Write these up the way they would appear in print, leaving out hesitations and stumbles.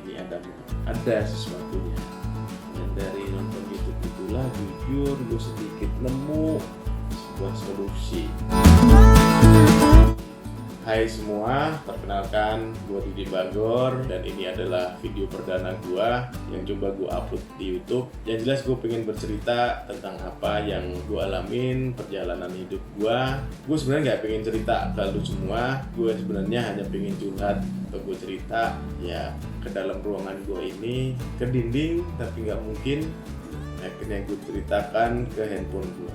ini ada sesuatunya. Dan dari nonton YouTube itulah jujur gue sedikit nemu sebuah solusi. Hai semua, perkenalkan gue Didi Bagor dan ini adalah video perdana gue yang coba gue upload di YouTube. Yang jelas gue pengen bercerita tentang apa yang gue alamin, perjalanan hidup gue. Gue sebenarnya nggak pengen cerita ke lu semua, gue sebenarnya hanya pengen curhat atau gue cerita ya ke dalam ruangan gue ini, ke dinding, tapi nggak mungkin. Akhirnya gue ceritakan ke handphone gue.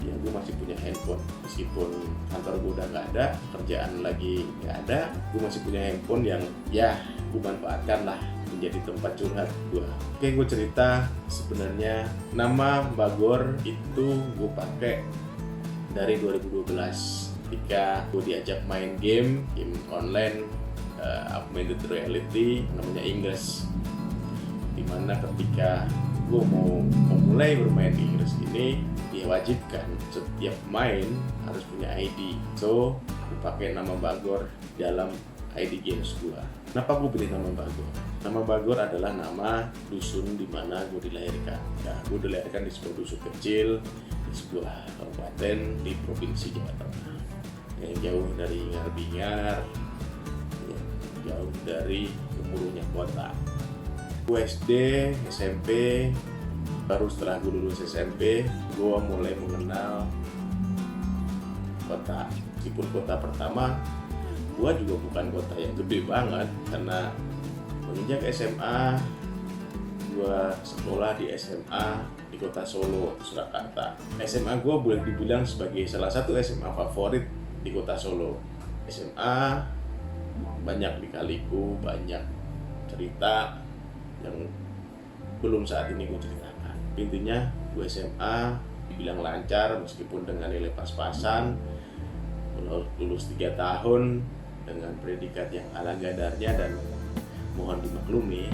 Ya gue masih punya handphone meskipun kantor gue udah nggak ada, kerjaan lagi nggak ada, gue masih punya handphone yang ya gue manfaatkan lah menjadi tempat curhat gue. Oke, gue cerita sebenarnya nama Bagor itu gue pakai dari 2012 ketika gue diajak main game online augmented reality namanya Ingress, dimana ketika gue mau mulai bermain di Inggris ini diwajibkan setiap pemain harus punya ID. So, gue pakai nama Bagor dalam ID games gue. Kenapa gue pilih nama Bagor? Nama Bagor adalah nama dusun di mana gue dilahirkan. Nah, gue dilahirkan di sebuah dusun kecil di sebuah kabupaten di provinsi Jawa Tengah, yang jauh dari Bingar, jauh dari gemuruhnya kota. Gue SD, SMP, baru setelah gue lulus SMP, gue mulai mengenal kota. Meskipun kota pertama, gue juga bukan kota yang gede banget, karena menginjak SMA, gue sekolah di SMA di kota Solo, Surakarta. SMA gue boleh dibilang sebagai salah satu SMA favorit di kota Solo. SMA banyak lika-liku, banyak cerita yang belum saat ini gue ceritakan. Intinya gue SMA dibilang lancar meskipun dengan nilai pas-pasan, lulus 3 tahun dengan predikat yang ala kadarnya dan mohon dimaklumi.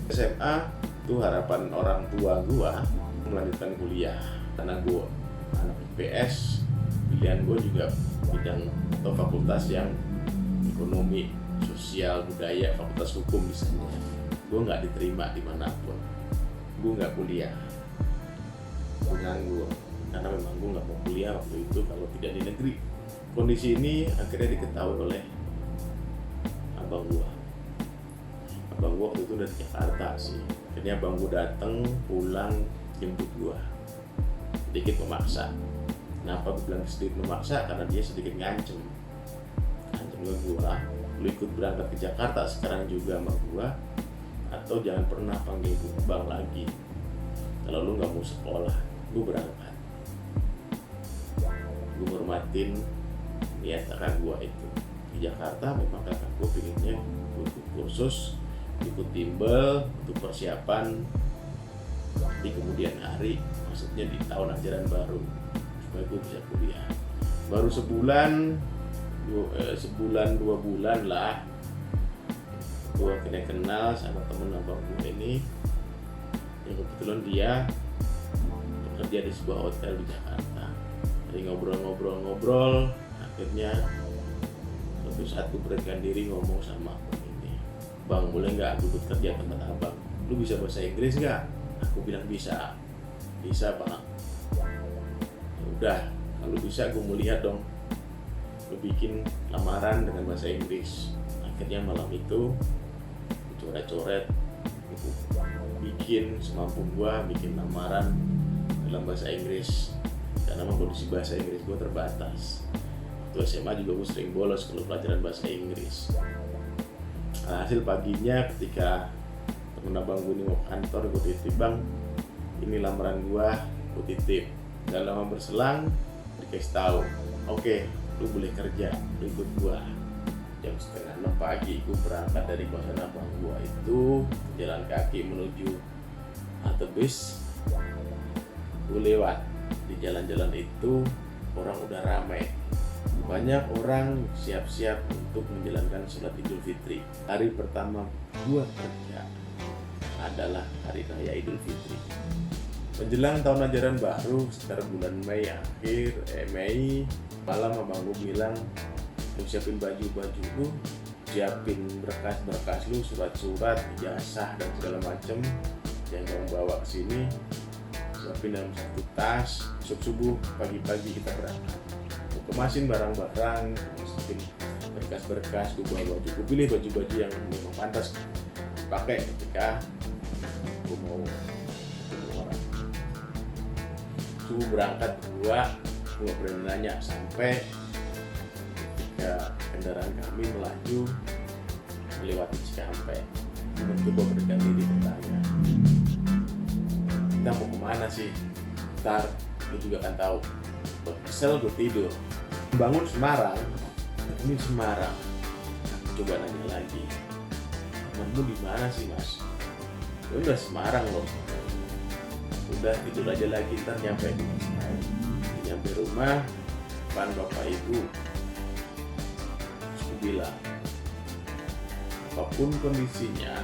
SMA itu harapan orang tua gue melanjutkan kuliah, karena gue anak IPS, pilihan gue juga bidang atau fakultas yang ekonomi, sosial, budaya, fakultas hukum misalnya. Gue nggak diterima dimanapun, gue nggak kuliah, gue nganggur karena memang gue nggak mau kuliah waktu itu kalau tidak di negeri. Kondisi ini akhirnya diketahui oleh abang gue. Abang gue waktu itu dari Jakarta sih. Akhirnya abang gue datang pulang jemput gue, sedikit memaksa. Kenapa gue bilang sedikit memaksa? Karena dia sedikit ngancem gue, lu ikut berangkat ke Jakarta sekarang juga sama gue, atau jangan pernah panggil gue bang lagi. Kalau lu nggak mau sekolah, gue berangkat. Gue hormatin niat kakak gue itu. Di Jakarta memang kakak gue pengennya gue ikut kursus, ikut bimbel untuk persiapan di kemudian hari, maksudnya di tahun ajaran baru, supaya gue bisa kuliah. Baru sebulan 2 bulan lah gue akhirnya kenal sama temen abang gue ini, yang kebetulan dia bekerja di sebuah hotel di Jakarta. Dari ngobrol-ngobrol akhirnya suatu saat gue beranikan diri ngomong sama abang ini, bang boleh nggak aku ikut kerja tempat abang, lu bisa bahasa Inggris nggak? Aku bilang bisa bang. Ya udah, kalau bisa gue mau lihat dong lu bikin lamaran dengan bahasa Inggris. Akhirnya malam itu coret-coret, bikin semampu gua, bikin lamaran dalam bahasa Inggris, karena memang kondisi bahasa Inggris gua terbatas. Waktu SMA juga gua sering bolos kalau pelajaran bahasa Inggris. Hasil paginya ketika temen abang gua ini mau kantor, gua titip, bang ini lamaran gua titip. Dan lama berselang dikasih tahu, oke, lu boleh kerja, lu ikut gua. Jam 5:30 pagi gua berangkat dari kosan abang gua itu, jalan kaki menuju halte bis. Gua lewat di jalan-jalan itu, orang udah ramai, banyak orang siap-siap untuk menjalankan sholat Idul Fitri. Hari pertama gua kerja adalah hari raya Idul Fitri. Menjelang tahun ajaran baru sekitar bulan Mei, malam abang gue bilang, lu siapin baju-baju lu, siapin berkas-berkas lu, surat-surat, ijazah dan segala macem yang kamu bawa ke sini, siapin dalam satu tas. Subuh pagi-pagi kita berangkat. Gue kemasin barang-barang, masukin berkas-berkas, gue bawa baju, gue pilih baju-baju yang memang pantas pakai ketika gue mau ketemu orang. Subuh berangkat gue nggak berani nanya sampai ketika kendaraan kami melaju melewati Cikampek. Mencoba berikan diri bertanya, kita mau kemana sih? Ntar lu juga kan tahu. Kesel gue tidur. Bangun Semarang, ini Semarang. Coba nanya lagi, temenmu di mana sih mas? Udah Semarang loh. Udah tidur aja lagi, ntar nyampe di nyampe rumah, depan bapak ibu. Terus gue bilang, apapun kondisinya,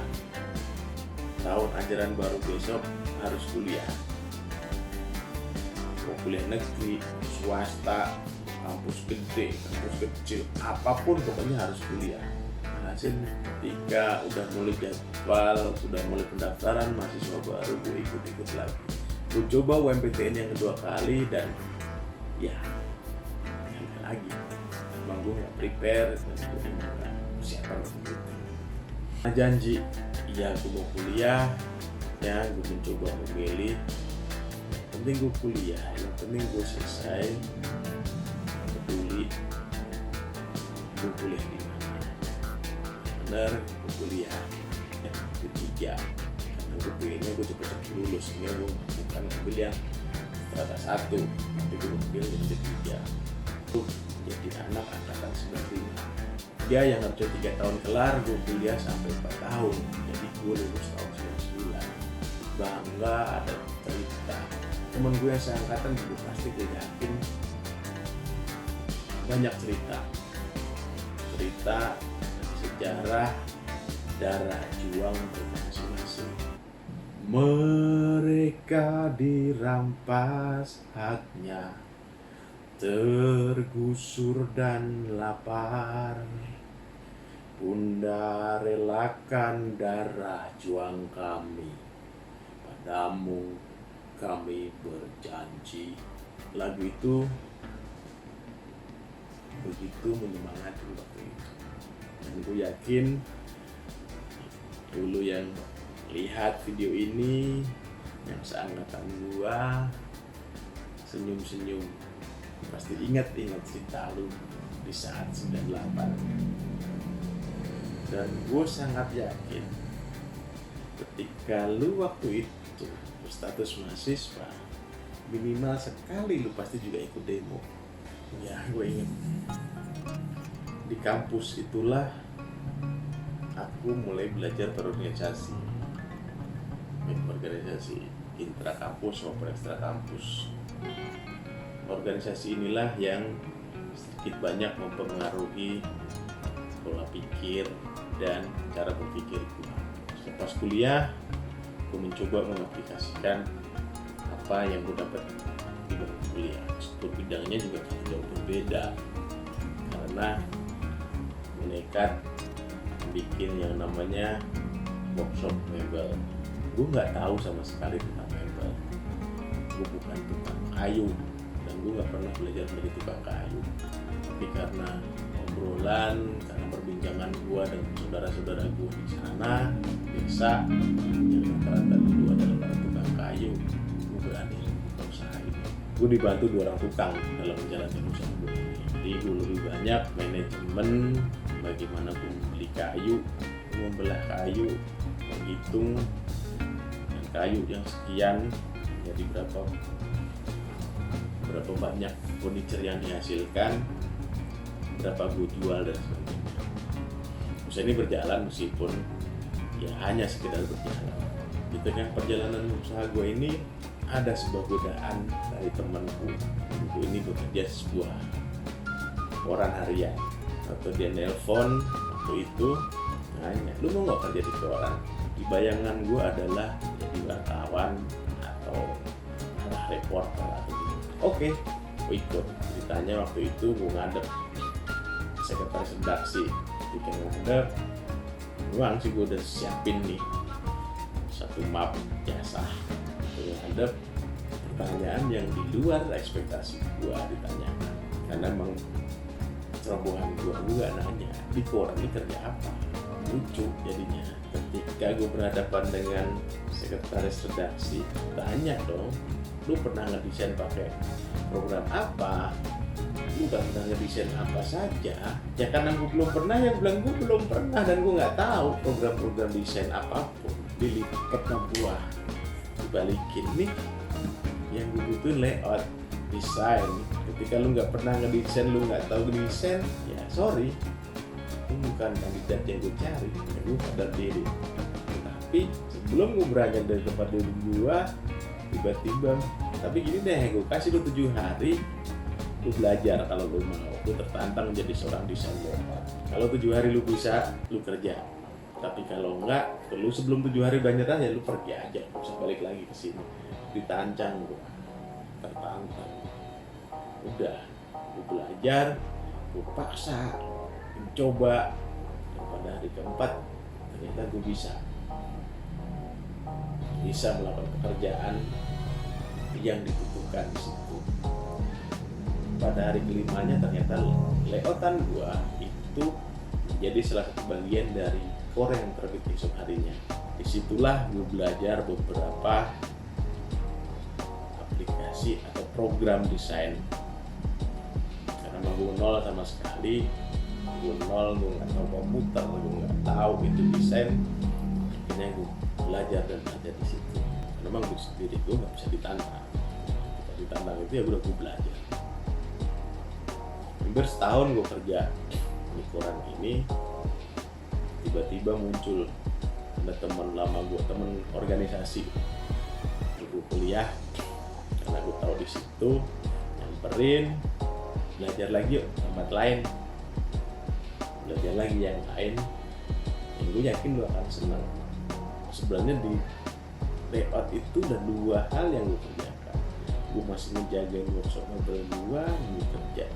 tahun ajaran baru besok harus kuliah. Mau kuliah negeri, swasta, kampus gede, kampus kecil, apapun pokoknya harus kuliah. Hasil ketika udah mulai jadwal, udah mulai pendaftaran mahasiswa baru, gue ikut lagi. Gue coba UMPTN yang kedua kali dan ya lagi. Emang gue gak prepare dan gue gak persiapan untuk itu. Nah, janji, iya gue mau kuliah, ya gue mencoba memilih. Yang penting gue kuliah, yang penting gue selesai. Peduli gue kuliah di mana. Bener, gue kuliah ketiga. Karena gue pengennya gue cepet-cepet lulus, sehingga gue bukan ambil yang strata 1, tapi gue ambil yang ketiga. Gue jadi anak angkatan 95. Dia yang harusnya 3 tahun kelar, gue kuliah sampai 4 tahun. Jadi gue lulus tahun 99. Bangga ada cerita. Temen gue yang seangkatan juga pasti gue yakin banyak cerita sejarah darah juang mereka masing-masing. Mereka dirampas haknya, tergusur dan lapar. Bunda relakan darah juang kami, padamu kami berjanji. Lagu itu begitu menyemangati waktu itu. Dan gue yakin dulu yang lihat video ini, yang seangkatan gue, senyum-senyum, pasti ingat cerita lu di saat 98. Dan gue sangat yakin ketika lu waktu itu berstatus mahasiswa, minimal sekali lu pasti juga ikut demo. Ya, gue ingat di kampus itulah aku mulai belajar berorganisasi, intrakampus maupun ekstrakampus. Organisasi inilah yang sedikit banyak mempengaruhi pola pikir dan cara berpikir gue. Setelah kuliah, gue mencoba mengaplikasikan apa yang gue dapat di bangku kuliah. Meskipun bidangnya juga jauh berbeda, karena menekat bikin yang namanya workshop mebel. Gue nggak tahu sama sekali tentang mebel. Gue bukan tukang kayu dan gue nggak pernah belajar menjadi tukang kayu. Tapi karena obrolan, karena perbincangan gue dengan saudara-saudara gue di sana, desa yang rata-rata dulu adalah para tukang kayu, gue berani buka usaha ini. Gue dibantu 2 orang tukang dalam menjalankan usaha gue ini. Jadi gue lebih banyak manajemen, bagaimana gue membeli kayu, membelah kayu, menghitung dan kayu yang sekian jadi berapa banyak furniture yang dihasilkan, berapa gue jual dan sebagainya. Usaha ini berjalan meskipun ya hanya sekedar berjalan. Di tengah perjalanan usaha gue ini ada sebuah godaan dari temanku. Temanku ini bekerja sebuah koran harian, atau dia nelpon waktu itu nanya, lu mau nggak kerja di koran? Di bayangan gue adalah jadi wartawan atau malah reporter atau gitu. Oke, gue ikut. Ceritanya waktu itu gue ngadep sekretaris redaksi di ketika ngadep doang sih gue udah siapin nih satu map jasa untuk ngadep pertanyaan yang di luar ekspektasi gue ditanyakan, karena emang rombongan gue juga nanya di koran ini kerja apa. Lucu jadinya ketika gue berhadapan dengan sekretaris redaksi, tanya dong, lu pernah ngedesain pakai program apa? Lu gak pernah ngedesain apa saja? Ya karena gue belum pernah, yang bilang gue belum pernah dan gue gak tahu program-program desain apapun. Dilipat buah, dibalikin nih yang gue butuhin layout, desain. Ketika lu gak pernah ngedesain, lu gak tahu desain, ya sorry, itu bukan kandidat yang gue cari. Ya gue sadar diri. Tapi sebelum gue beranjak dari tempat duduk gue, tiba-tiba, tapi gini deh, gue kasih lu 7 hari, lu belajar kalau lu mau. Lu tertantang menjadi seorang desainer. Kalau 7 hari lu bisa, lu kerja. Tapi kalau enggak, lu sebelum 7 hari udah nyerah, ya lu pergi aja, gak usah balik lagi ke sini. Ditancang gue, tertantang. Udah, gue belajar, gue paksa, mencoba, dan pada hari keempat ternyata gue bisa melakukan pekerjaan yang dibutuhkan di situ. Pada hari kelimanya ternyata layoutan gue itu jadi salah satu bagian dari core yang terbit esok harinya. Disitulah gue belajar beberapa aplikasi atau program desain. Karena gue nol sama sekali, gue nggak tahu komputer, gue nggak tahu itu desain. Akhirnya gue belajar dan belajar di situ. Karena memang gue sendiri gue nggak bisa ditantang. Kalau ditantang itu ya gue belajar. Hampir setahun gue kerja di koran ini, tiba-tiba muncul ada teman lama gue, teman organisasi gue kuliah, karena gue tahu di situ, nyamperin, belajar lagi yuk tempat lain, belajar lagi yang lain, yang gue yakin lo akan senang. Sebenarnya di layout itu ada 2 hal yang gue kerjakan. Gue masih menjagain workshop model gue, gue kerja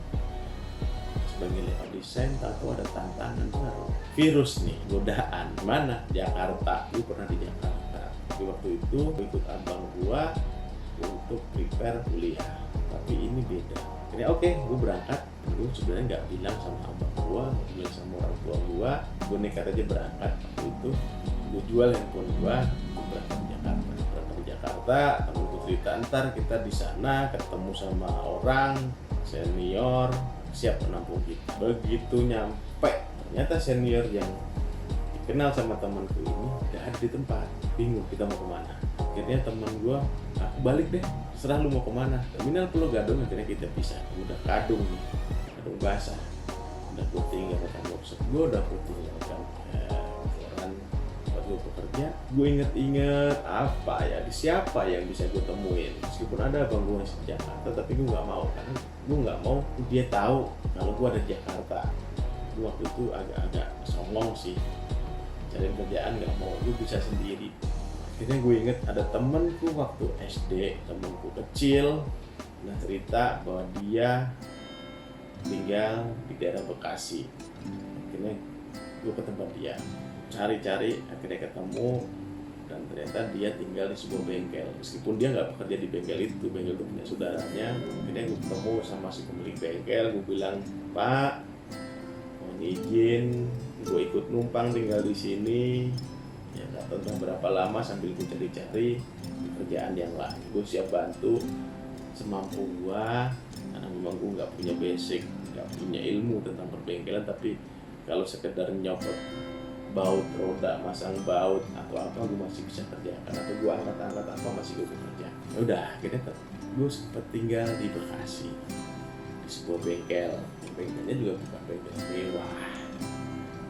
sebagai layout desain. Tahu ada tantangan baru, virus nih, godaan. Mana? Jakarta. Gue pernah di Jakarta. Di waktu itu gue ikut abang gue untuk prepare kuliah, tapi ini beda. Akhirnya oke, gue berangkat. Gue sebenarnya nggak bilang sama abang gue, nggak bilang sama orang tua gue nekat aja berangkat. Waktu itu gue jual handphone gue berangkat di Jakarta. Temen gue cerita, ntar kita di sana ketemu sama orang senior siap menampung kita. Begitu nyampe, ternyata senior yang dikenal sama temanku ini gak ada di tempat. Bingung kita mau kemana. Akhirnya teman gue, aku balik deh, serah lu mau kemana. Terminal Pulau Gadung. Akhirnya kita pisah. Udah kadung nih, kadung basah. Udah gue tinggalkan workshop, gue udah tinggalkan koran buat gue bekerja. Gue inget apa ya, di siapa yang bisa gue temuin. Meskipun ada abang gue di Jakarta, tapi gue nggak mau, karena gue nggak mau dia tahu kalau gue ada di Jakarta. Gue waktu itu agak songong sih, cari kerjaan nggak mau, gue bisa sendiri. Akhirnya gue inget ada temenku waktu SD, temenku kecil, nah cerita bahwa dia tinggal di daerah Bekasi. Akhirnya gue ke tempat dia, cari-cari, akhirnya ketemu, dan ternyata dia tinggal di sebuah bengkel. Meskipun dia nggak bekerja di bengkel itu punya saudaranya. Akhirnya gue ketemu sama si pemilik bengkel, gue bilang, Pak, mohon izin, gue ikut numpang tinggal di sini. Ya nggak tahu tentang berapa lama, sambil gue cari-cari pekerjaan yang lain. Gue siap bantu semampu gue, karena memang gue nggak punya basic, nggak punya ilmu tentang perbengkelan. Tapi kalau sekedar nyopot baut roda, masang baut atau apa, gue masih bisa kerjakan. Atau gue angkat-angkat apa, masih gue kerja. Udah, akhirnya gue sempat tinggal di Bekasi, di sebuah bengkel. Bengkelnya juga bukan bengkel mewah,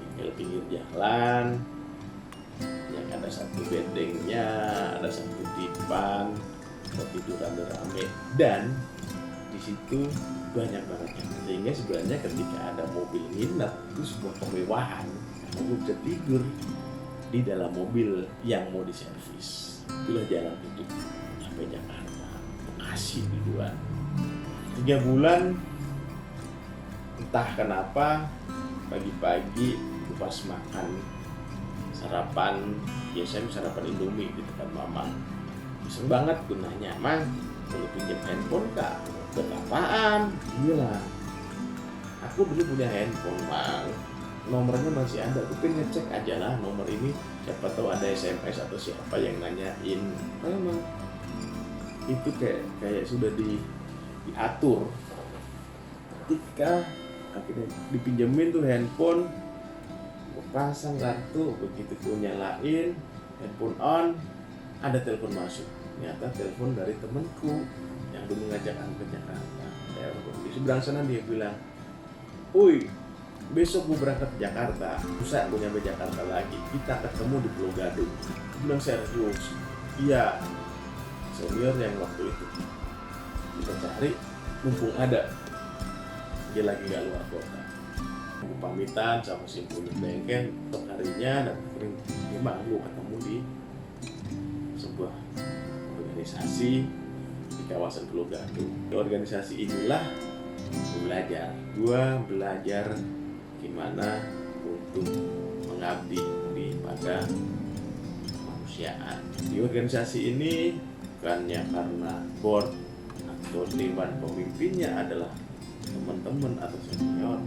bengkel pinggir jalan, yang ada satu bedengnya, ada satu dipan, tiduran rame, dan di situ banyak banget yang, sehingga sebenarnya ketika ada mobil nginep itu sebuah kemewahan. Gue bisa tidur di dalam mobil yang mau diservis. Itulah jalan hidup sampai Jakarta, Bekasi di luar 3 bulan. Entah kenapa pagi-pagi pas makan sarapan, biasanya sarapan Indomie di depan mama. Iseng banget gue nanya, "Mang, boleh pinjam handphone kak?" "Buat apaan?" "Iya, aku dulu punya handphone, Mang. Nomornya masih ada, aku pengen ngecek aja lah nomor ini, siapa tahu ada SMS atau siapa yang nanyain." Memang itu kayak sudah diatur. Ketika akhirnya dipinjemin tuh handphone, gue pasang kartu, begitu gue nyalain handphone on, ada telepon masuk. Ternyata telepon dari temanku yang dulu ngajak aku ke Jakarta. Di seberang sana dia bilang, "Uy, besok gue berangkat ke Jakarta, usah gue nyampe Jakarta lagi, kita ketemu di Pulau Gadung." Gue bilang, "Serius?" "Iya." Senior yang waktu itu kita cari, mumpung ada, dia lagi gak luar kota. Aku pamitan sama si punya bengkel untuk harinya, dan akhirnya memang gue ketemu di sebuah organisasi di kawasan Pulau Gadung. Di organisasi inilah gue belajar gimana untuk mengabdi pada kemanusiaan. Di organisasi ini bukannya karena board atau dewan pemimpinnya adalah teman-teman atau senior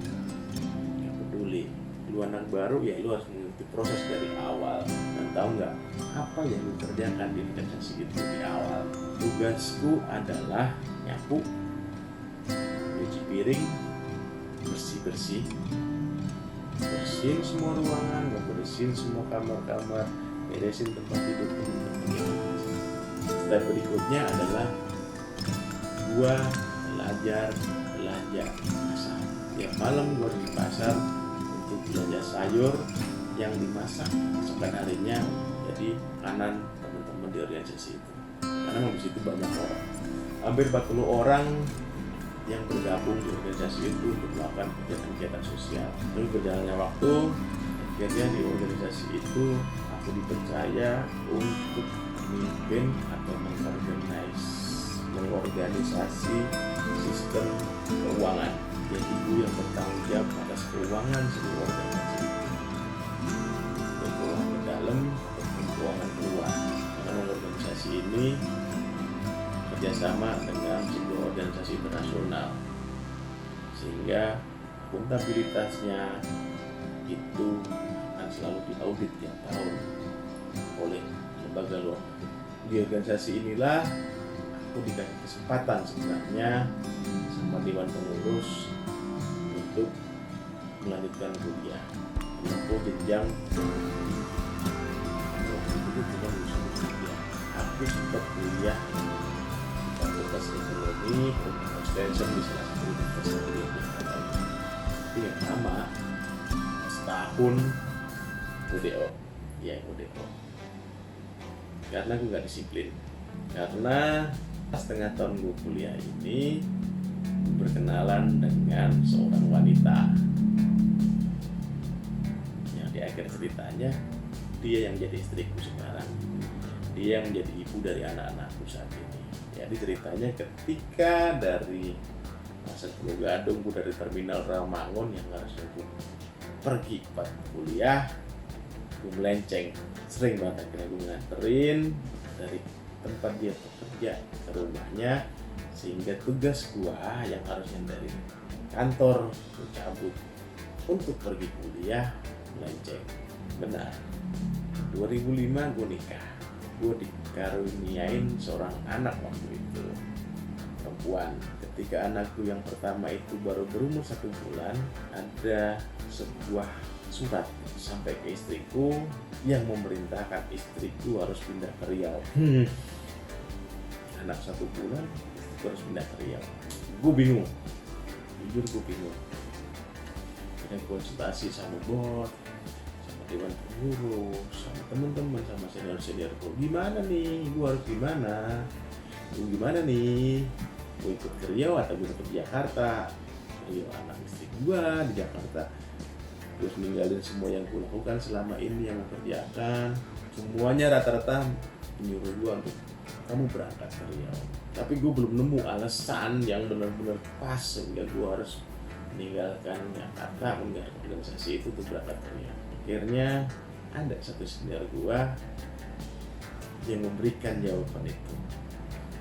yang peduli. Lu anak baru ya lu harus mengikuti proses dari awal. Dan tahu nggak apa yang lu kerjakan di organisasi itu di awal? Tugasku adalah nyapu, cuci piring, bersih-bersih, bersihin semua ruangan, bersihin semua kamar-kamar, beresin tempat tidur teman-teman. Step berikutnya adalah gua belajar belanja pasar. Tiap malam gua di pasar untuk belanja sayur yang dimasak keesokan harinya jadi makanan teman-teman di organisasi itu. Karena di situ banyak orang, hampir 40 orang yang bergabung di organisasi itu untuk melakukan kegiatan-kegiatan sosial. Lalu berjalannya waktu, akhirnya di organisasi itu aku dipercaya untuk memimpin atau mengorganisasi sistem keuangan. Jadi gue yang bertanggung jawab atas keuangan seluruh organisasi itu, baik keuangan ke dalam ataupun keuangan keluar. Karena organisasi ini kerjasama dengan sebuah organisasi internasional, sehingga akuntabilitasnya itu akan selalu diaudit tiap tahun oleh lembaga luar. Di organisasi inilah aku dikasih kesempatan sebenarnya sama dewan pengurus untuk melanjutkan kuliah, menempuh jenjang. Waktu itu bukan lulusan kuliah, aku sempat kuliah di Fakultas Ekonomi untuk extension di salah satu universitas di Jakarta. Itu yang sama setahun UDO, ya UDO. Karena gue gak disiplin, karena setengah tahun gue kuliah ini berkenalan dengan seorang wanita yang di akhir ceritanya dia yang jadi istriku sekarang, dia yang menjadi ibu dari anak-anakku saat ini. Jadi ceritanya ketika dari masa Pulau Gadung, gue dari terminal Rawamangun yang harusnya gue pergi buat kuliah, gue melenceng. Sering banget akhirnya gue nganterin dari tempat dia bekerja ke rumahnya, sehingga tugas gue yang harusnya dari kantor gue cabut untuk pergi kuliah melenceng. Benar, 2005 gue nikah. Gue dikaruniain seorang anak waktu itu, perempuan. Ketika anakku yang pertama itu baru berumur 1 bulan, ada sebuah surat sampai ke istriku yang memerintahkan istriku harus pindah ke Riau. Anak 1 bulan, istriku harus pindah ke Riau. Gue bingung, jujur gue bingung. Kita konsultasi sama bos, sama dewan pengurus, sama teman-teman, sama senior-seniorku. Gimana nih? Gue harus gimana? Gue gimana nih? Gue ikut ke Riau atau gue ikut ke Jakarta? Riau anak istri gue di Jakarta. Terus ninggalin semua yang gue lakukan selama ini, yang gue kerjakan. Semuanya rata-rata menyuruh gue untuk kamu berangkat ke Riau. Tapi gue belum nemu alasan yang benar-benar pas sehingga gue harus meninggalkan Jakarta, meninggalkan organisasi itu untuk berangkat ke Riau. Akhirnya ada satu senior gua yang memberikan jawaban itu,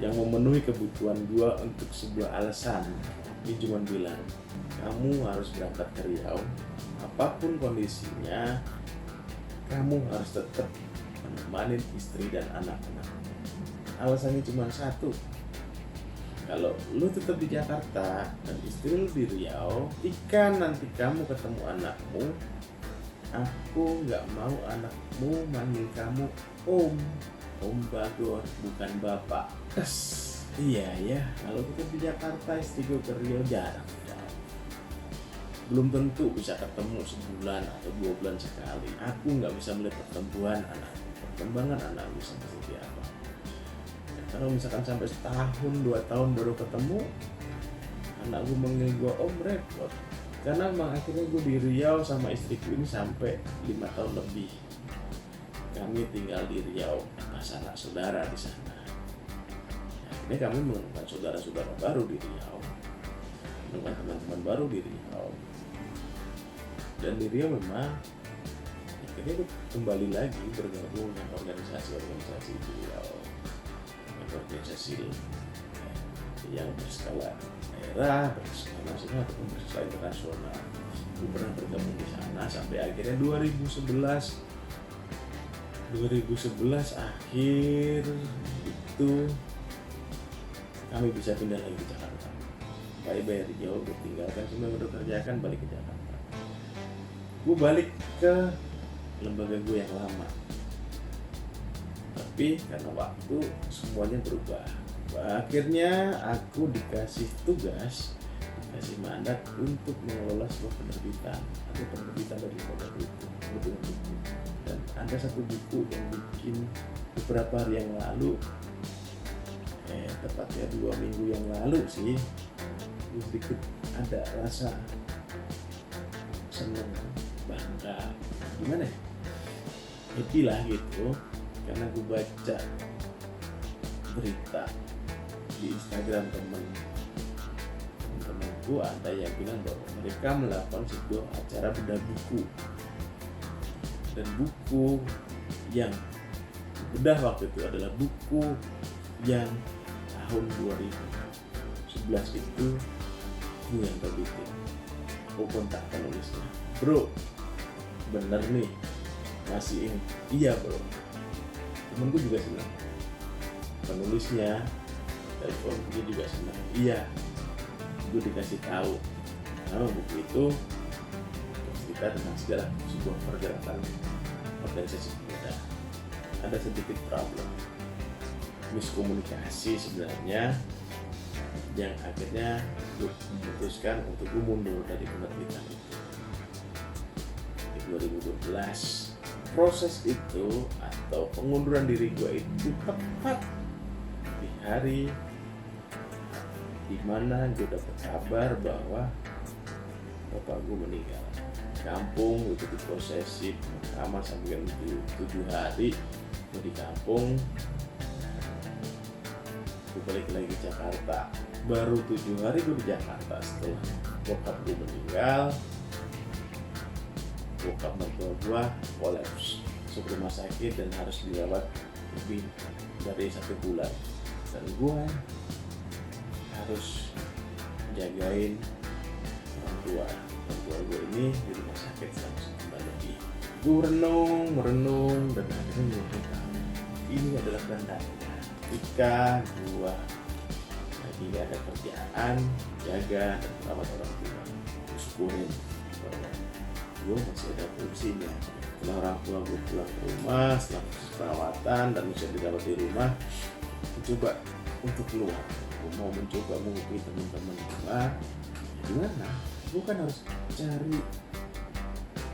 yang memenuhi kebutuhan gua untuk sebuah alasan. Dia cuma bilang, kamu harus berangkat ke Riau, apapun kondisinya, kamu harus tetap menemani istri dan anak-anak. Alasannya cuma satu, kalau lu tetap di Jakarta dan istri lu di Riau, jika nanti kamu ketemu anakmu, aku nggak mau anakmu manggil kamu Om Bagor, bukan Bapak. Iya ya, kalau kita di Jakarta, istri gue ke Riau jarang. Belum tentu bisa ketemu sebulan atau 2 bulan sekali. Aku nggak bisa melihat perkembangan anakku seperti apa. Kalau misalkan sampai setahun 2 tahun baru ketemu, anak gue manggil gue Om, repot. Karena emang akhirnya gue di Riau sama istriku ini sampai 5 tahun lebih. Kami tinggal di Riau, pas anak saudara di sana. Akhirnya kami menemukan saudara-saudara baru di Riau, menemukan teman-teman baru di Riau. Dan di Riau memang akhirnya gue kembali lagi bergabung dengan organisasi-organisasi di Riau, organisasi yang berskala daerah, berskala nasional ataupun berskala internasional. Gue pernah bergabung di sana sampai akhirnya 2011 akhir itu kami bisa pindah lagi ke Jakarta. Bye-bye Riau, gue tinggalkan semua yang udah kerjakan, balik ke Jakarta. Gue balik ke lembaga gue yang lama, tapi karena waktu semuanya berubah. Akhirnya aku dikasih tugas, dikasih mandat untuk mengelola sebuah penerbitan dari lembaga itu. Dan ada satu buku yang bikin beberapa hari yang lalu, tepatnya 2 minggu yang lalu sih, sedikit ada rasa seneng, bangga, gimana ya, happy lah gitu, karena gue baca berita di Instagram temen-temenku, ada yang bilang bahwa mereka melakukan sebuah acara bedah buku, dan buku yang bedah waktu itu adalah buku yang tahun 2011 itu gue yang terbitin. Aku kontak penulisnya, bro, bener nih masih ini? Iya bro. Temenku juga senang, penulisnya telepon dia juga senang. Iya, gue dikasih tahu karena buku itu cerita tentang sejarah sebuah pergerakan organisasi pemuda. Ada sedikit problem, miskomunikasi sebenarnya, yang akhirnya gue memutuskan untuk gue mundur dari penerbitan itu di 2012. Proses itu atau pengunduran diri gue itu tepat di hari dimana gue dapat kabar bahwa bapak gue meninggal. Kampung itu diprosesi pertama sampai 7 hari gue di kampung. Gue balik lagi ke Jakarta, baru 7 hari gue di Jakarta setelah bokap gue meninggal. Bokap mertua gue kolaps, masuk rumah sakit dan harus dirawat lebih dari 1 bulan, dan gue harus jagain orang tua gue ini di rumah sakit selama 1 bulan lebih. Gue merenung dan akhirnya gue tahu ini adalah kehendaknya. Ketika gue lagi gak ada kerjaan, jaga dan merawat orang tua, gue syukurin bahwa gue masih ada fungsinya. Setelah orang tua gue pulang ke rumah, setelah proses perawatan dan bisa dirawat di rumah, gue coba untuk keluar. Gue mau mencoba menghubungi teman-teman gue. Gimana? Gue kan harus cari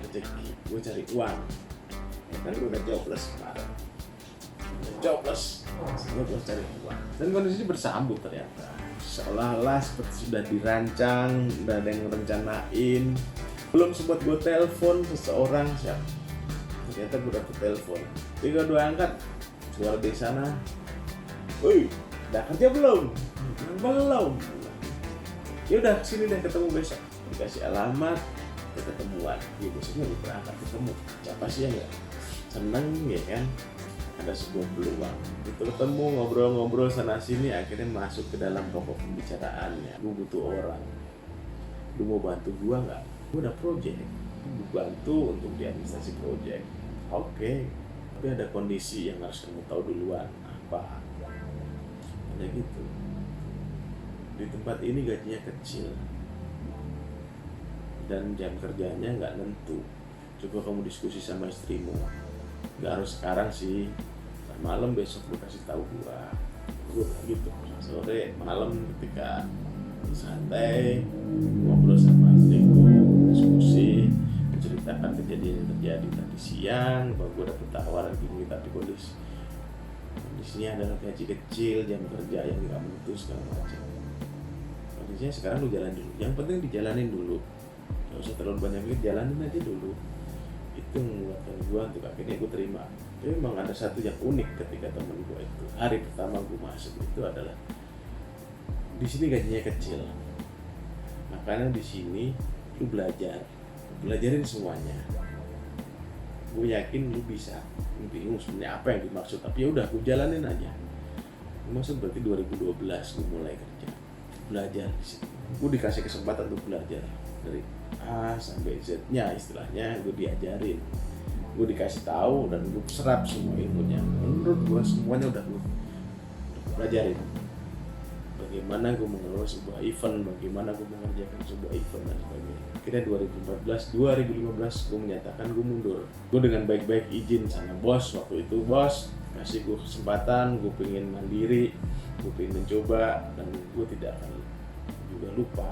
rezeki, gue cari uang. Ya kan gue udah jobless kemarin, gue harus cari uang. Dan kondisi bersambut ternyata, seolah-olah seperti sudah dirancang, udah ada yang rencanain. Belum sempat gue telepon seseorang, siapa? Ternyata gue dapet telepon. Tiga 2 angkat, suara di sana. Woi, udah kerja belum? Belum. Ya udah, sini deh ketemu besok. Dikasih alamat, ketemuan, ya biasanya lu berangkat ketemu, siapa sih yang nggak seneng ya kan, ada sebuah peluang itu ketemu, ngobrol-ngobrol sana sini, akhirnya masuk ke dalam pokok pembicaraannya. Gue butuh orang, lu mau bantu gue nggak? Gue ada project, gue bantu untuk di administrasi project. Oke, tapi ada kondisi yang harus kamu tahu duluan. Apa? Ada gitu. Di tempat ini gajinya kecil dan jam kerjanya nggak nentu. Coba kamu diskusi sama istrimu. Nggak harus sekarang sih, malam besok gue kasih tahu gue gitu. Sore malam ketika santai ngobrol sama istriku, diskusi, menceritakan kejadian yang terjadi tadi siang, bahwa gue dapet tawaran gini tapi kondisinya adalah gaji kecil, jam kerja yang nggak menentu segala macam. Kondisinya sekarang lu jalan dulu, yang penting dijalanin dulu, nggak usah terlalu banyak mikir, jalanin aja dulu. Itu menguatkan gue untuk akhirnya gue terima. Tapi memang ada satu yang unik ketika temen gue itu, hari pertama gue masuk itu adalah di sini gajinya kecil, makanya di sini lu belajarin semuanya. Gue yakin lu bisa. Bingung sebenarnya apa yang dimaksud, tapi ya udah gue jalanin aja. Maksud berarti 2012 gue mulai kerja, belajar di sini. Gue dikasih kesempatan untuk belajar dari A sampai Z-nya, istilahnya gue diajarin, gue dikasih tahu dan gue serap semua ilmunya. Menurut gue semuanya udah gue pelajarin. Bagaimana gue mengelola sebuah event, bagaimana gue mengerjakan sebuah event dan sebagainya. Akhirnya 2015 gue menyatakan gue mundur. Gue dengan baik-baik izin sama bos waktu itu, bos kasih gue kesempatan, gue pengen mandiri, gue pengen mencoba, dan gue tidak akan juga lupa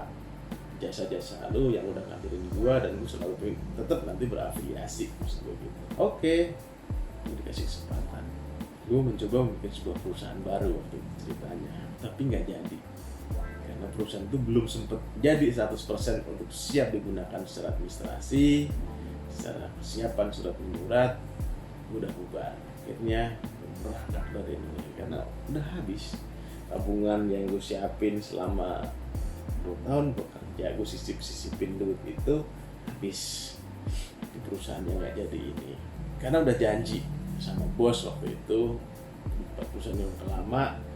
jasa-jasa lu yang udah ngajarin gue, dan gue selalu pengen tetap nanti berafiliasi, maksud gue gitu. Oke, gue dikasih kesempatan. Gue mencoba membuat sebuah perusahaan baru waktu itu ceritanya, tapi nggak jadi karena perusahaan itu belum sempat jadi 100% untuk siap digunakan secara administrasi, secara persiapan surat menyurat. Gue udah bubar, akhirnya berangkat dari Indonesia karena udah habis tabungan yang gue siapin selama 2 tahun bekerja. Gue sisipin duit itu habis di perusahaan yang nggak jadi ini, karena udah janji sama bos waktu itu, perusahaan yang lama.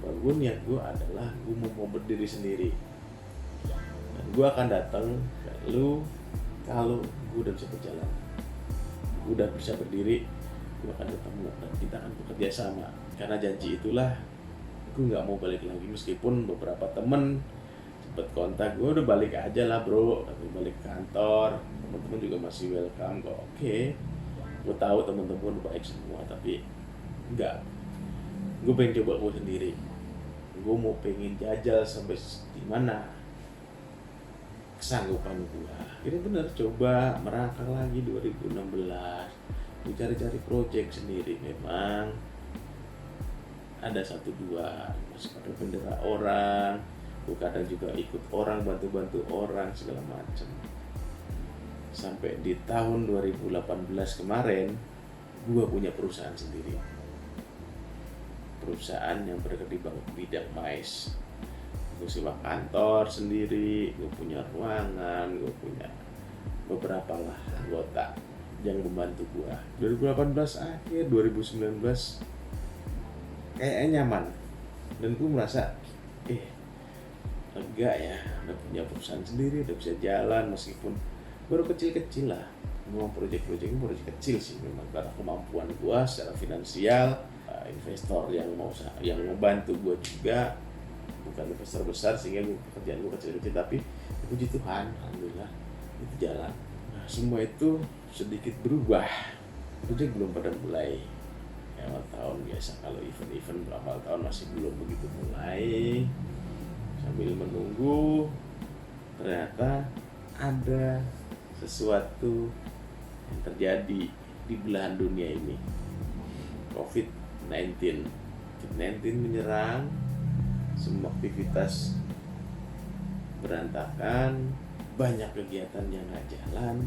Gue niat gue adalah gue mau berdiri sendiri, dan gue akan datang ke lu kalau gue udah bisa berjalan, gue udah bisa berdiri, gue akan ketemu dan kita akan bekerja sama. Karena janji itulah gue nggak mau balik lagi, meskipun beberapa temen cepet kontak gue, udah balik aja lah bro, tapi balik kantor, teman-teman juga masih welcome kok. Oke, gue tahu teman-teman baik semua, tapi enggak, gue pengen coba gue sendiri. Gue mau pengen jajal sampai di mana kesanggupan gue. Ini bener, coba merangkak lagi 2016, gue cari-cari project sendiri. Memang ada 1-2 masih pada bendera orang, gue kadang juga ikut orang, bantu-bantu orang segala macam. Sampai di tahun 2018 kemarin, gue punya perusahaan sendiri. Perusahaan yang bergerak di bidang mais. Gue sewa kantor sendiri, gue punya ruangan, gue punya beberapa lah anggota yang membantu gue. 2018 akhir, 2019 kayaknya nyaman, dan gue merasa lega ya, udah punya perusahaan sendiri, udah bisa jalan meskipun baru kecil-kecil lah. Memang proyek-proyek ini proyek kecil sih memang, karena kemampuan gue secara finansial. Investor yang membantu gue juga bukan investor besar, sehingga pekerjaan gue kecil-kecil, tapi puji Tuhan alhamdulillah itu jalan. Nah, semua itu sedikit berubah. Proyek belum pada mulai. Awal tahun biasa, kalau event-event awal tahun masih belum begitu mulai. Sambil menunggu, ternyata ada sesuatu yang terjadi di belahan dunia ini. COVID-19 menyerang, semua aktivitas berantakan, banyak kegiatan yang nggak jalan,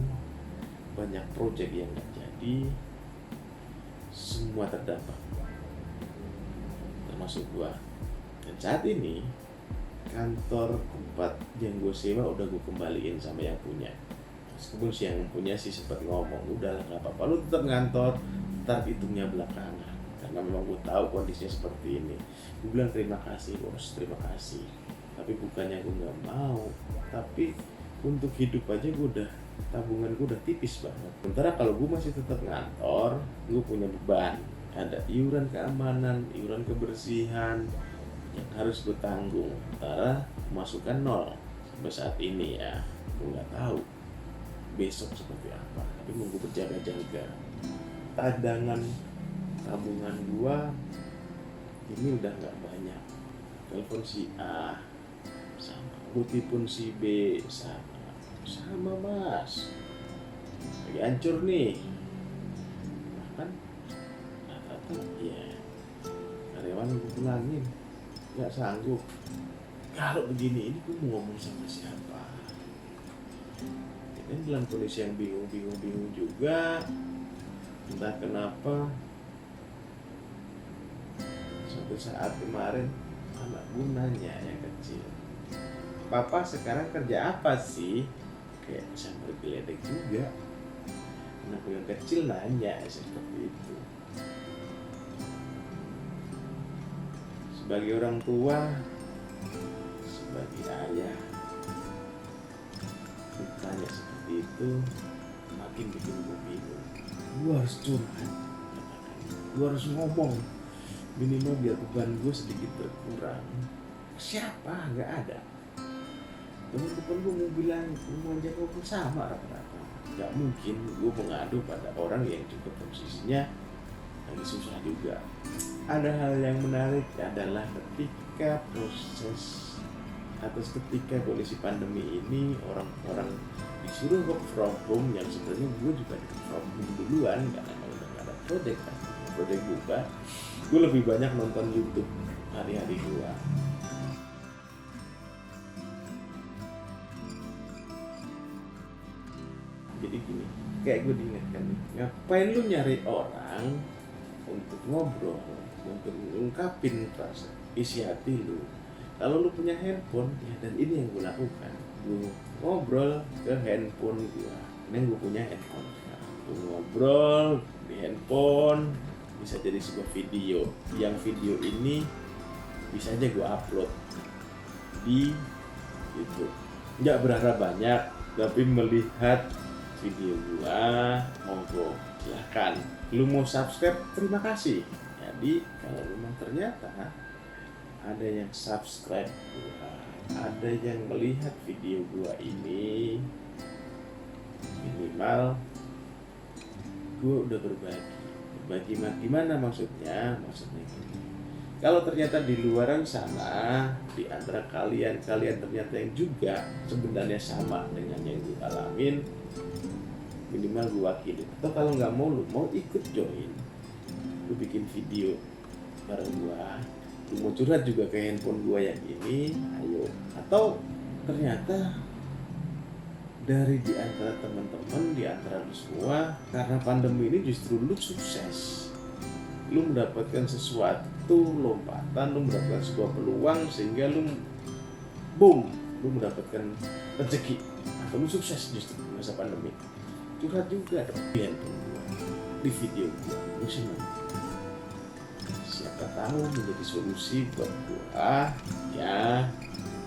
banyak proyek yang nggak jadi, semua terdampak, termasuk gua. Dan saat ini kantor tempat yang gue sewa udah gue kembaliin sama yang punya. Meskipun si yang punya sih sempat ngomong, udahlah nggak apa-apa, lu tetap ngantor, ntar hitungnya belakangan. Karena memang gue tahu kondisinya seperti ini. Gue bilang terima kasih bos, terima kasih. Tapi bukannya gue nggak mau, tapi untuk hidup aja gue udah, tabungan gue udah tipis banget. Sementara kalau gue masih tetap ngantor, gue punya beban. Ada iuran keamanan, iuran kebersihan yang harus gue tanggung. Sementara masukan nol sampai saat ini ya. Gue nggak tahu besok seperti apa, tapi mau gue berjaga-jaga. Cadangan tabungan gue ini udah nggak banyak. Telepon si A sama, gue telepon si B sama mas, lagi hancur nih. Bahkan kata ya karyawan gue pulangin, nggak sanggup. Kalau begini ini gue mau ngomong sama siapa? Ini dalam kondisi yang bingung juga. Entah kenapa suatu saat kemarin anak gue nanya yang kecil, papa sekarang kerja apa sih? Kayak sambil geledek juga. Anak gue yang kecil nanya seperti itu. Sebagai orang tua, sebagai ayah, ditanya seperti itu makin bikin gue bingung. Gue harus curhat, gue harus ngomong, minimal biar beban gue sedikit berkurang. Siapa? Nggak ada. Temen-temen gue mau bilang, mau ajak ngobrol sama rata-rata. Nggak mungkin gue mengadu pada orang yang juga posisinya lagi susah juga. Ada hal yang menarik adalah ketika proses atau ketika kondisi pandemi ini orang-orang disuruh work from home, yang sebenarnya gue juga work from home duluan karena kalau udah gak ada project buka, gue lebih banyak nonton YouTube hari-hari gue. Jadi gini, kayak gue diingatkan nih, ngapain lu nyari orang untuk ngobrol, untuk ngungkapin rasa isi hati lu? Kalau lu punya handphone, ya, dan ini yang gue lakukan, gue ngobrol ke handphone gue. Ini gue punya handphone, gue ngobrol di handphone, bisa jadi sebuah video. Yang video ini bisa aja gue upload di YouTube. Nggak berharap banyak, tapi melihat video gue, monggo silahkan. Lu mau subscribe, terima kasih. Jadi kalau memang ternyata ada yang subscribe gua, ada yang melihat video gua ini, minimal gua udah berbagi gimana maksudnya gini. Kalau ternyata di luaran sana, di antara kalian ternyata yang juga sebenarnya sama dengan yang gua alamin, minimal gua wakilin. Atau kalau nggak mau, lu mau ikut join, lu bikin video bareng gua, lu mau curhat juga ke handphone gua yang ini, ayo. Atau ternyata dari di antara teman-teman, di antara lu semua, karena pandemi ini justru lu sukses, lu mendapatkan sesuatu lompatan, lu mendapatkan sebuah peluang sehingga lu boom, lu mendapatkan rezeki atau lu sukses justru di masa pandemi. Curhat juga dong di handphone gua, di video gua, lu senang. Siapa tahu menjadi solusi buat gua, ya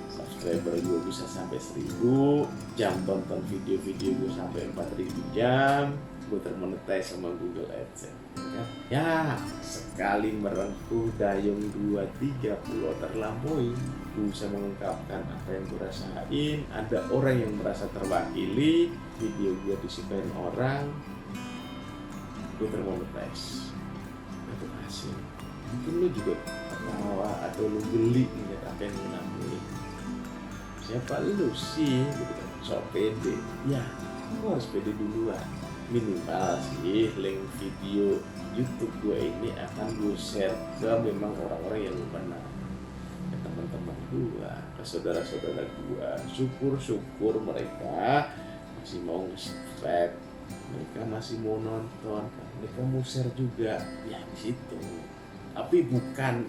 subscriber gua bisa sampai 1000, jam tonton video-video gua sampai 4000 jam, gua termonetize sama Google AdSense. Ya, sekali merengkuh dayung 2-3 pulau terlampaui, gua bisa mengungkapkan apa yang gua rasain. Ada orang yang merasa terwakili, video gua disukain orang, gua termonetize. Itu hasil. Mungkin lu juga ketawa atau lu geli ngeliat apa yang lu lakuin. Siapa lu sih gitu kan, sok pede. Ya, lu harus pede duluan. Minimal sih link video YouTube gue ini akan gue share ke memang orang-orang yang lu kenal, ke teman-teman gue, ke saudara-saudara gue. Syukur mereka masih mau nge-subscribe, mereka masih mau nonton, mereka mau share juga. Ya di situ. Tapi bukan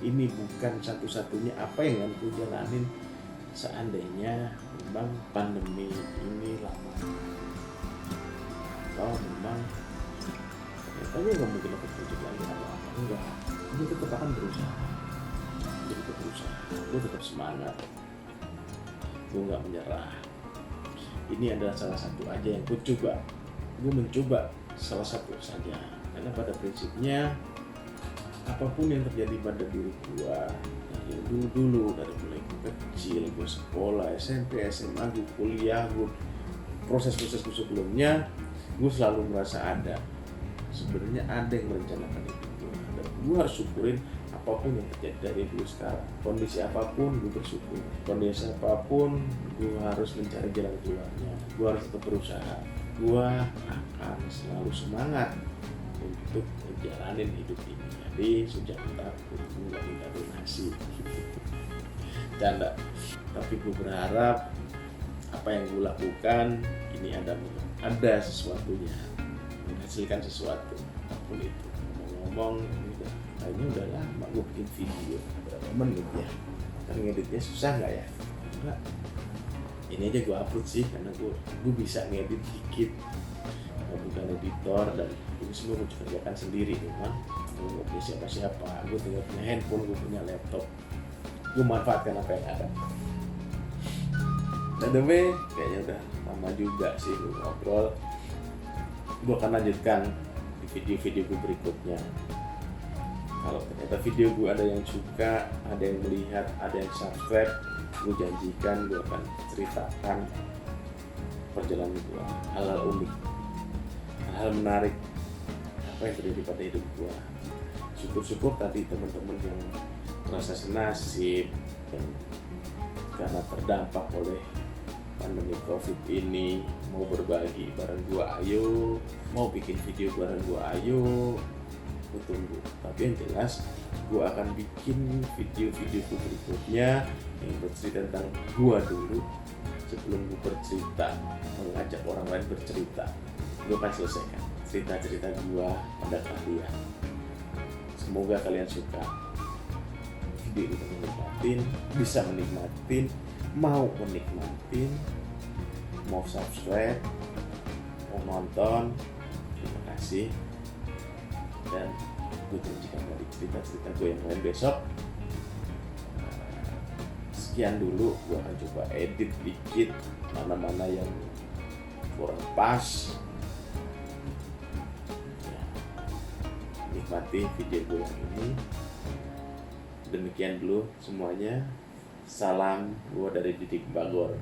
satu-satunya apa yang aku jalanin. seandainya memang pandemi ini lama, atau memang ternyata gue nggak mungkin dapat project lagi atau apa, enggak, gue tetap akan berusaha, gue tetap semangat, gue nggak menyerah. Ini adalah salah satu aja yang gue mencoba salah satu saja, karena pada prinsipnya apapun yang terjadi pada diri gue yang dulu dari mulai gue kecil, gue sekolah, SMP, SMA, gue kuliah, gue proses-prosesku sebelumnya, gue selalu merasa sebenarnya ada yang merencanakan itu gue, dan gue harus syukurin apapun yang terjadi dari dulu sekarang. Kondisi apapun gue bersyukur, kondisi apapun gue harus mencari jalan keluarnya, gue harus tetap berusaha, gue akan selalu semangat untuk menjalani hidup ini. Jadi sejak takut gue gak minta donasi canda, tapi gue berharap apa yang gue lakukan ini ada sesuatunya, menghasilkan sesuatu apapun itu. Ngomong kayaknya udah lama gue bikin video, berapa menit ya, kan ngeditnya susah nggak ya? Enggak, ini aja gue upload sih karena gue bisa ngedit dikit, bukan editor, dan ini semua gue kerjakan sendiri memang. Gue gak punya siapa-siapa, gue tinggal punya handphone, gue punya laptop, gue manfaatkan apa yang ada. Dan demi kayaknya udah lama juga sih gue ngobrol. Gue akan lanjutkan di video-video gue berikutnya. Kalau ternyata video gue ada yang suka, ada yang melihat, ada yang subscribe, gue janjikan gue akan ceritakan perjalanan gue, hal-hal unik, hal-hal menarik, apa yang terjadi pada hidup gue. Syukur-syukur tadi teman-teman yang merasa senasib dan karena terdampak oleh pandemi COVID ini mau berbagi bareng gua, ayo, mau bikin video bareng gua, ayo, gua tunggu. Tapi yang jelas gua akan bikin video-video berikutnya yang bercerita tentang gua dulu sebelum gua bercerita, mengajak orang lain bercerita. Gua akan selesaikan cerita-cerita gua pada kalian. Semoga kalian suka video ini, bisa menikmatin, mau menikmatin, mau subscribe, mau nonton. Terima kasih, dan gue janjikan dari cerita-cerita gue yang lain besok. Sekian dulu, gue akan coba edit dikit mana-mana yang kurang pas. Nikmati video gue yang ini. Demikian dulu semuanya. Salam gue dari Didik Bagor.